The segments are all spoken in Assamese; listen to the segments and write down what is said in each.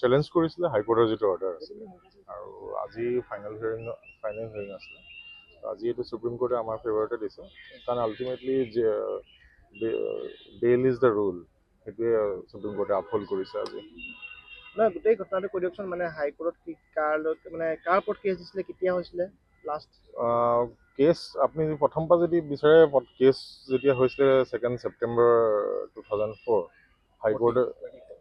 চেলেঞ্জ কৰিছিলে হাইকোৰ্টৰ যিটো অৰ্ডাৰ আছিলে আৰু আজি ফাইনেল হিয়াৰিং আছিলে আজি এইটো সুপ্ৰিম কোৰ্টে আমাৰ ফেভাৰতে দিছে কাৰণ ultimately bail is the rule সেইটোৱে সুপ্ৰিম কোৰ্টে আপহোল্ড কৰিছে আজি নহয় গোটেই ঘটনাটো কৈ দিয়কচোন মানে হাইকোৰ্টত কি কাৰ ওপৰত কেছ দিছিলে কেতিয়া হৈছিলে লাষ্ট কেছ আপুনি প্ৰথম পৰা যদি বিচাৰে কেছ যেতিয়া হৈছিলে 2 ছেপ্টেম্বৰ 2004 হাইকোৰ্টে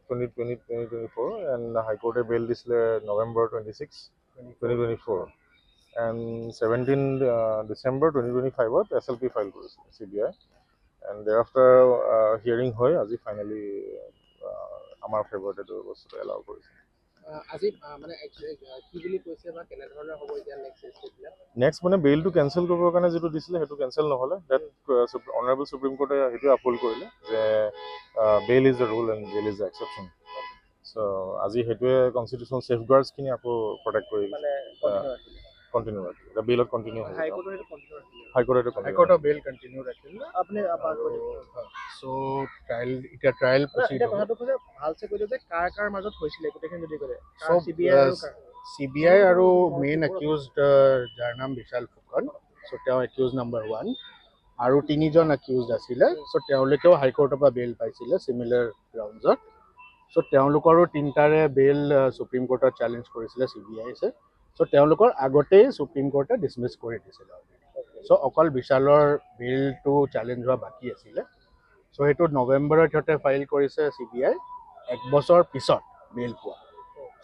2024 এণ্ড হাইকোৰ্টে বেইল দিছিলে November 26, 2024 and 17 December 2025 SLP file কৰিছিলে CBI এণ্ড দেয়াৰআফটাৰ হিয়াৰিং হৈ আজি ফাইনেলি আমাৰ ফেভাৰতে এইটো বস্তুটো এলাউ কৰিছে আজি মানে কি বুলি কৈছে বা কেনেধৰণৰ হ'ব এতিয়া নেক্সট মানে বেইলটো কেঞ্চেল কৰিবৰ কাৰণে যিটো দিছিলে সেইটো কেঞ্চেল নহ'লে ডেট অনাৰেবল সুপ্ৰিম কোৰ্টে সেইটো আপহোল্ড কৰিলে যে bail is the rule and bail is the exception so' আজি সেইটোৱে কনষ্টিটিউশ্যনেল ছেফগাৰ্ডছখিনি আকৌ প্ৰটেক্ট কৰি কণ্টিনিউ ৰাখিলে বেইলত কণ্টিনিউ হ'ব হাইকোৰ্টৰ বেইল কণ্টিনিউ ৰাখিলে আপুনি চ' ট্ৰায়েল কথাটো কৈছে ভালছে কৈ দিওঁ যে কাৰ মাজত হৈছিলে গোটেইখিনি যদি কৰে CBI আৰু মেইন একিউজড যাৰ নাম বিশাল ফুকন চ' তেওঁ একিউজ নম্বৰ 1 আৰু 3জন একিউজড আছিলে চ' তেওঁলোকেও হাইকোৰ্টৰ পৰা বেইল পাইছিলে চিমিলাৰ গ্ৰাউণ্ডছত চ' তেওঁলোকৰো 3টাৰে বেইল সুপ্ৰিম কোৰ্টত চেলেঞ্জ কৰিছিলে CBIছে চ' তেওঁলোকৰ আগতেই সুপ্ৰিম কোৰ্টে ডিছমিছ কৰি দিছিলে চ' অকল বিশালৰ বেইলটো চেলেঞ্জ হোৱা বাকী আছিলে চ' সেইটো নৱেম্বৰত সিহঁতে ফাইল কৰিছে CBI 1 বছৰ পিছত বেইল পোৱা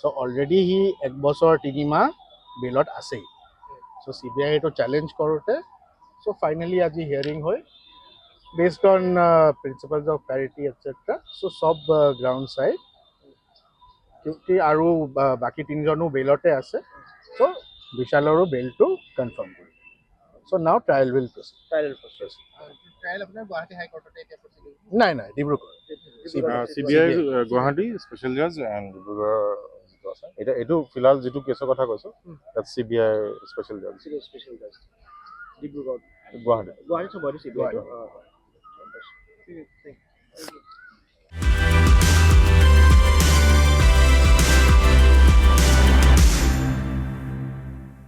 চ' অলৰেডি সি 1 বছৰ 3 মাহ বেইলত আছেই চ' CBI সেইটো চেলেঞ্জ কৰোঁতে চ' ফাইনেলি আজি হিয়াৰিং হয় based on principles of parity etcetera so' চব গ্ৰাউণ্ড চাই কিউকি আৰু বাকী 3জনো বেইলতে আছে চ' বিশালৰো বেইলটো কনফাৰ্ম কৰি চ' নাও ট্ৰায়েল উইল প্ৰচিড ট্ৰায়েল আপোনাৰ গুৱাহাটী হাইকোৰ্টতে এতিয়া প্ৰচিডিং নাই ডিব্ৰুগড় CBI গুৱাহাটী স্পেচিয়েল জাজ এণ্ড ডিব্ৰুগড় এতিয়া এইটো ফিলহাল যিটো কেছৰ কথা কৈছোঁ তাত CBI স্পেচিয়েল জাজ ডিব্ৰুগড় গুৱাহাটী চবতে CBI